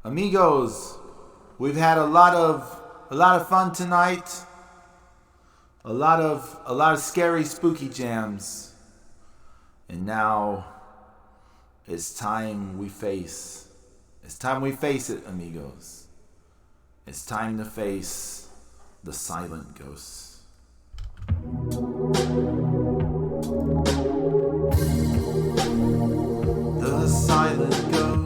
Amigos, we've had a lot of fun tonight. A lot of scary, spooky jams. And now it's time we face. It's time we face it, amigos. It's time to face the silent ghosts. The silent ghosts.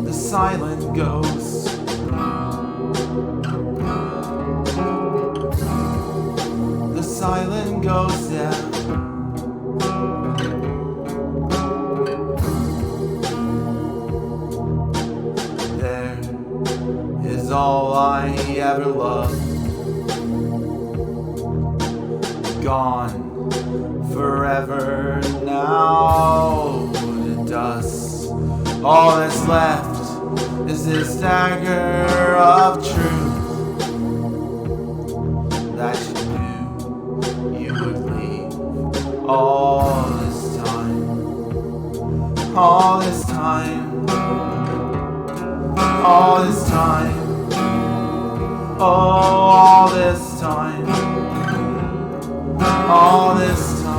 The silent ghosts. The silent ghosts, yeah. There is all I ever loved, gone forever now to dust. All that's left is this dagger of truth that you knew you would leave all this time, all this time, all this time, oh, all this time, all this time.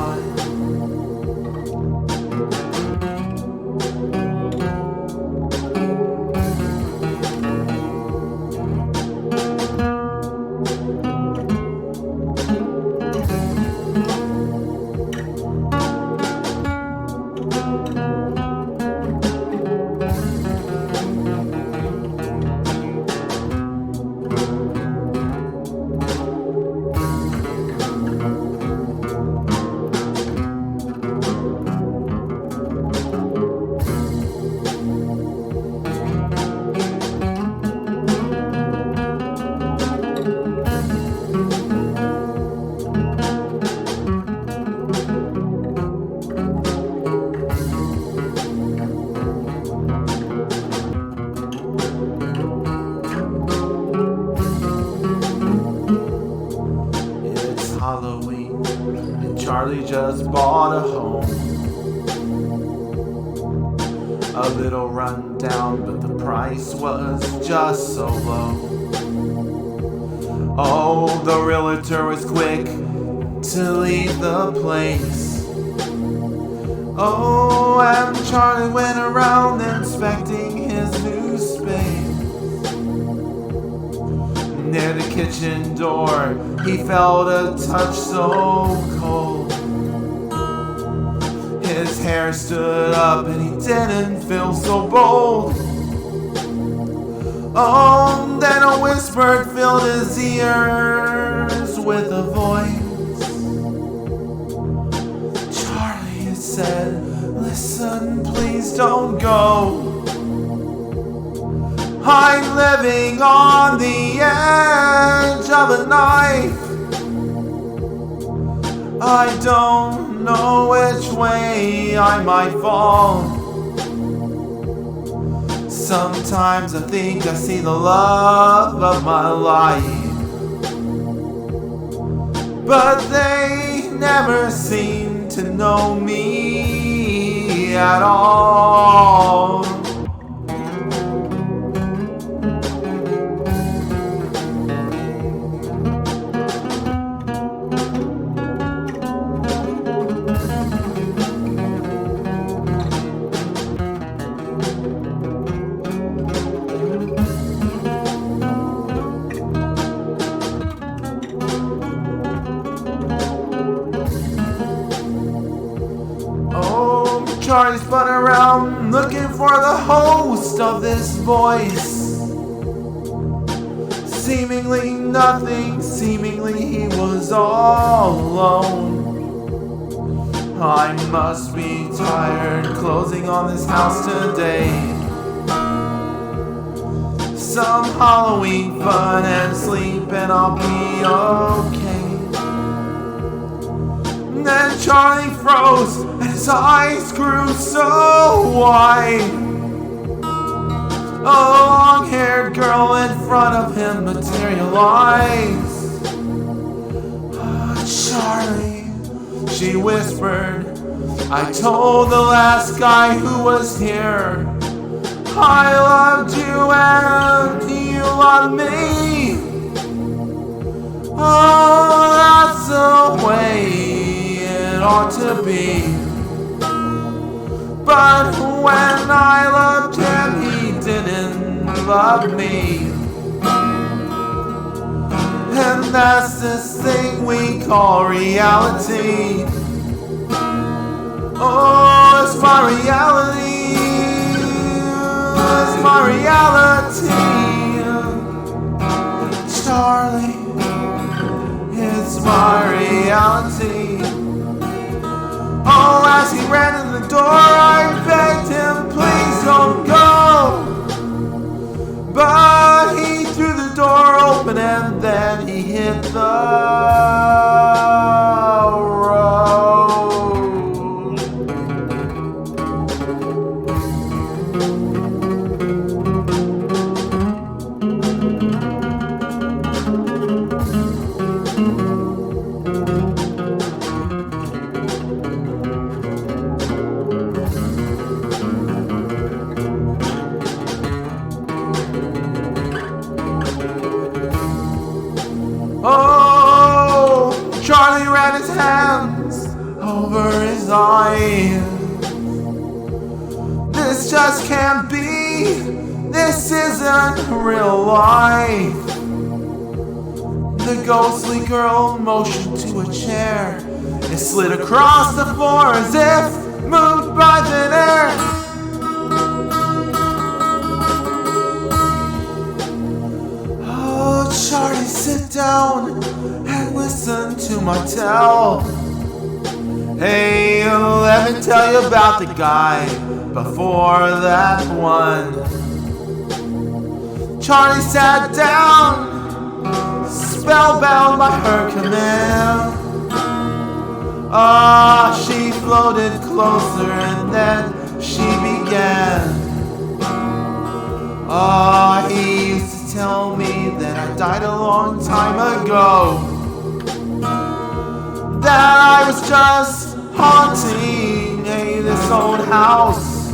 Halloween, and Charlie just bought a home. A little rundown, but the price was just so low. Oh, the realtor was quick to leave the place. Oh, and Charlie went around inspecting his new space. Near the kitchen door, he felt a touch so cold. His hair stood up and he didn't feel so bold. Oh, then a whisper filled his ears with a voice. Charlie, it said, listen, please don't go. I'm living on the edge of a knife. I don't know which way I might fall. Sometimes I think I see the love of my life, but they never seem to know me at all. Charlie spun around looking for the host of this voice. Seemingly nothing, seemingly he was all alone. I must be tired closing on this house today. Some Halloween fun and sleep and I'll be okay. Then Charlie froze and his eyes grew so wide. A long-haired girl in front of him materialized. Oh, Charlie, she whispered, I told the last guy who was here, I loved you and you loved me. Oh, that's the way it ought to be. But when I loved him, he didn't love me. And that's this thing we call reality. Oh, it's my reality. It's my reality. Charlie, it's my reality. Oh, as he ran in the door, I begged him, please don't go. But he threw the door open and then he hit the road. Oh, Charlie ran his hands over his eyes. This just can't be. This isn't real life. The ghostly girl motioned to a chair. It slid across the floor as if moved by thin air. Charlie, sit down and listen to my tale. Hey, let me tell you about the guy before that one. Charlie sat down, spellbound by her command. She floated closer and then she began. He used to tell me that I died a long time ago, that I was just haunting this old house.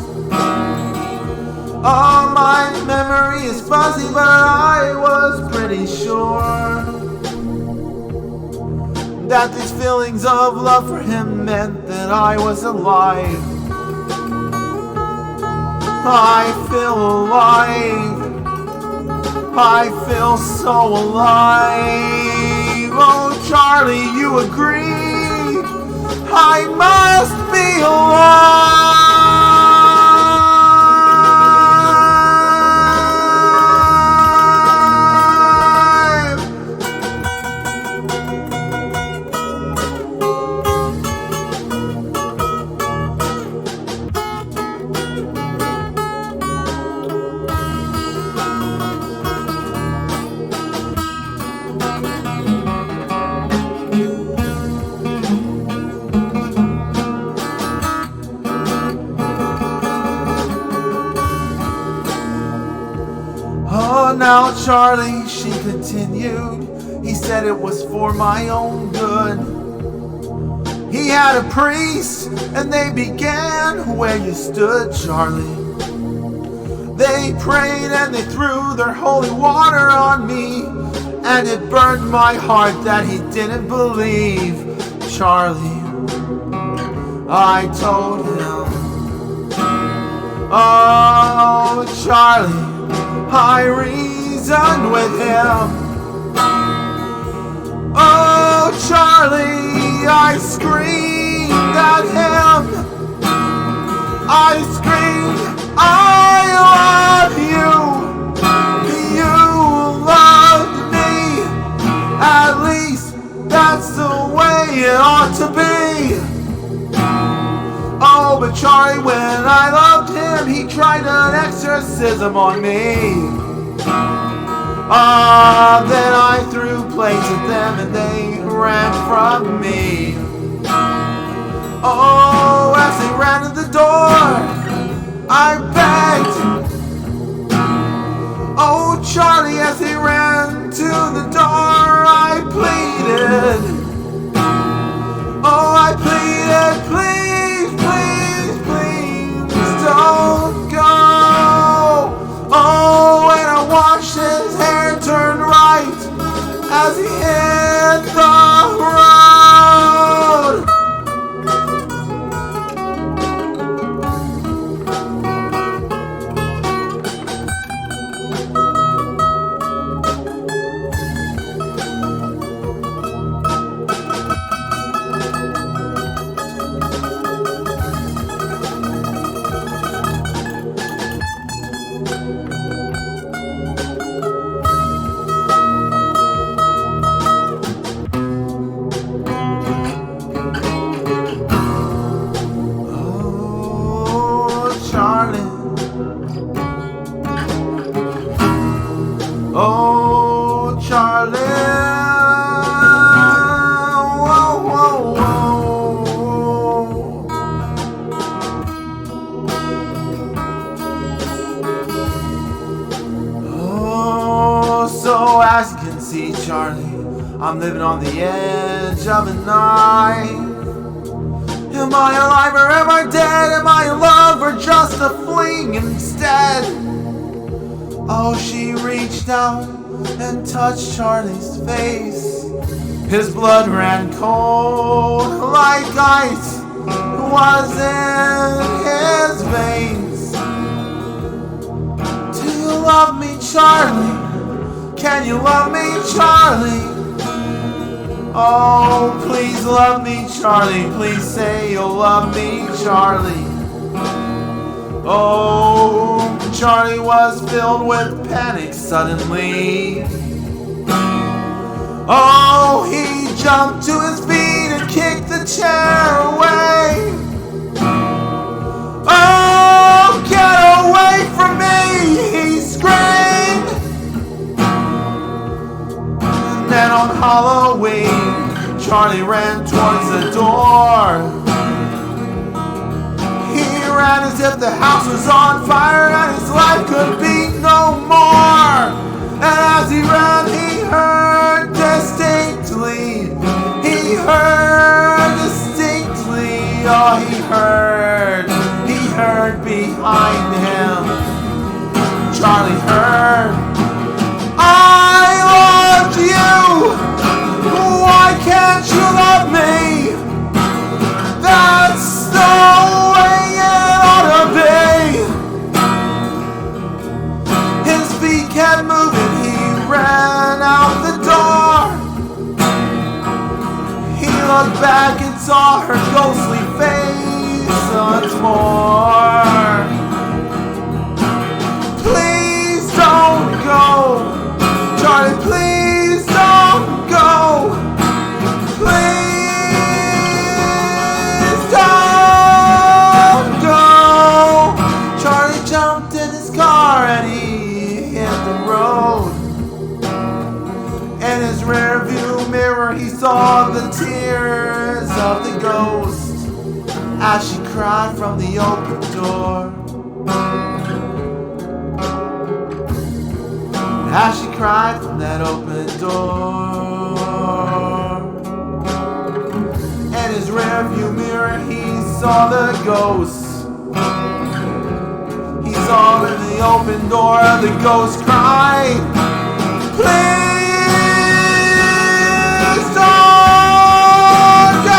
My memory is fuzzy, but I was pretty sure that these feelings of love for him meant that I was alive. I feel alive. I feel so alive. Oh, Charlie, you agree? I must be alive. Oh, now Charlie, she continued, he said it was for my own good. He had a priest, and they began where you stood, Charlie. They prayed and they threw their holy water on me, and it burned my heart that he didn't believe, Charlie. I told him, oh, Charlie, I reasoned with him. Oh, Charlie, I screamed at him. I screamed, I love you. You loved me. At least that's the way it ought to be. Oh, but Charlie, when I loved him, he tried an exorcism on me. Then I threw plates at them and they ran from me. Oh, as they ran to the door, I begged. Oh, Charlie, as he ran to the door, I pleaded. Oh, I pleaded, please, please. Charlie, I'm living on the edge of a knife. Am I alive or am I dead? Am I in love or just a fling instead? Oh, she reached out and touched Charlie's face. His blood ran cold like ice was in his veins. Do you love me, Charlie? Can you love me, Charlie? Oh, please love me, Charlie. Please say you'll love me, Charlie. Oh, Charlie was filled with panic suddenly. Oh, he jumped to his feet and kicked the chair away. Oh, get away from me, he screamed. And then on Halloween, Charlie ran towards the door. He ran as if the house was on fire and his life could be no more. And as he ran, he heard distinctly. He heard distinctly. Oh, he heard behind him. Charlie heard, I loved you. Why can't you love me? That's the way it ought to be. His feet kept moving. He ran out the door. He looked back and saw her ghostly face once more. Please don't go, Charlie, please don't go. Please don't go. Charlie jumped in his car and he hit the road. In his rear view mirror he saw the tears of the ghost as she cried from the open door. As she cried from that open door. In his rear view mirror he saw the ghost. He saw in the open door the ghost cried, please don't go.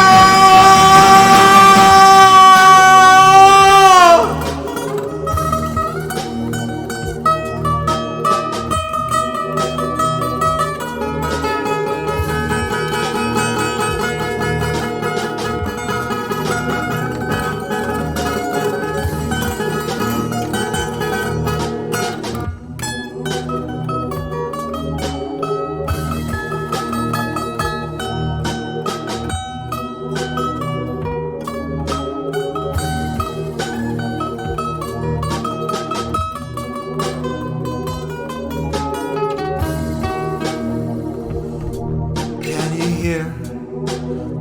Hear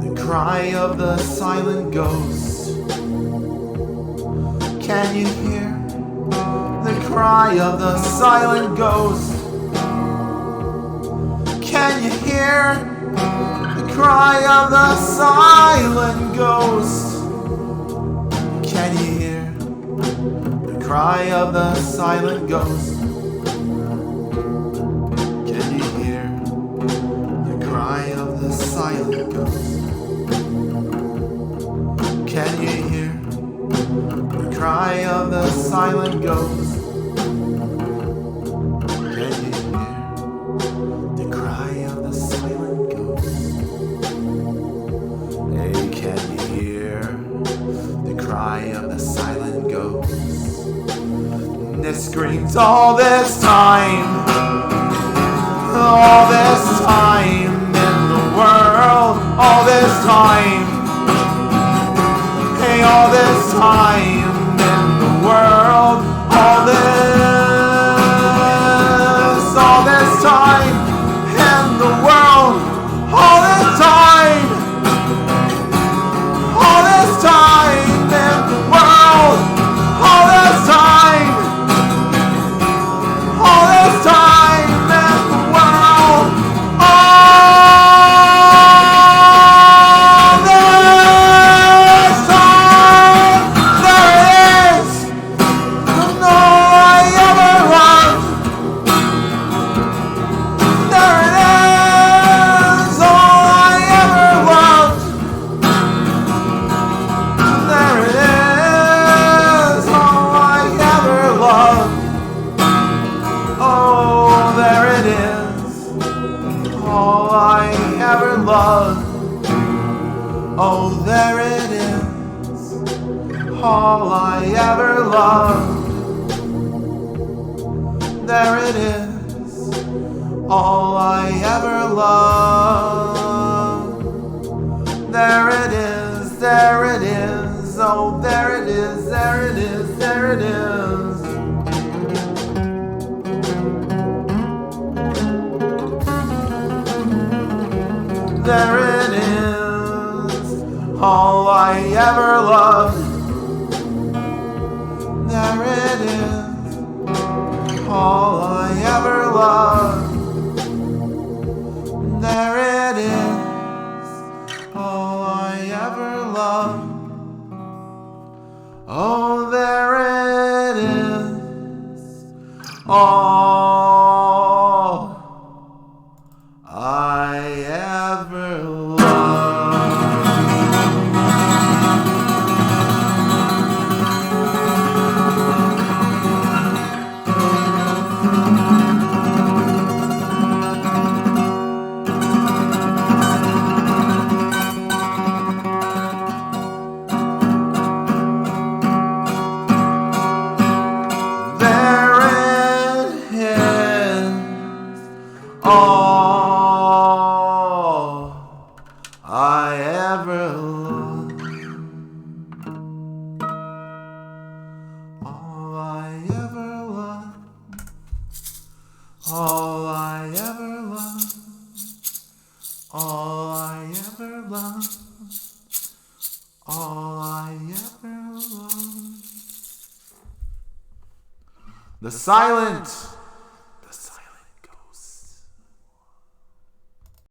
the cry of the silent ghost? Can you hear the cry of the silent ghost? Can you hear the cry of the silent ghost? Can you hear the cry of the silent ghost? Can you hear the cry of the silent ghost? Can you hear the cry of the silent ghost? Can you hear the cry of the silent ghost? Hey, can you hear the cry of the silent ghost? And it screams all this time in the world, all this time, hey, all this time in the world, all this time in the world, all this time in the world, all this time in the world, all all I ever loved. There it is, all I ever loved. There it is, there it is, oh there it is, there it is, there it is. There it is, all I ever loved. There it is, all I ever loved. There it is, all I ever loved. Oh, there it is, all I ever loved. There it is, all I ever loved. All I ever loved. All I ever loved. All I ever loved. All I ever loved. The silent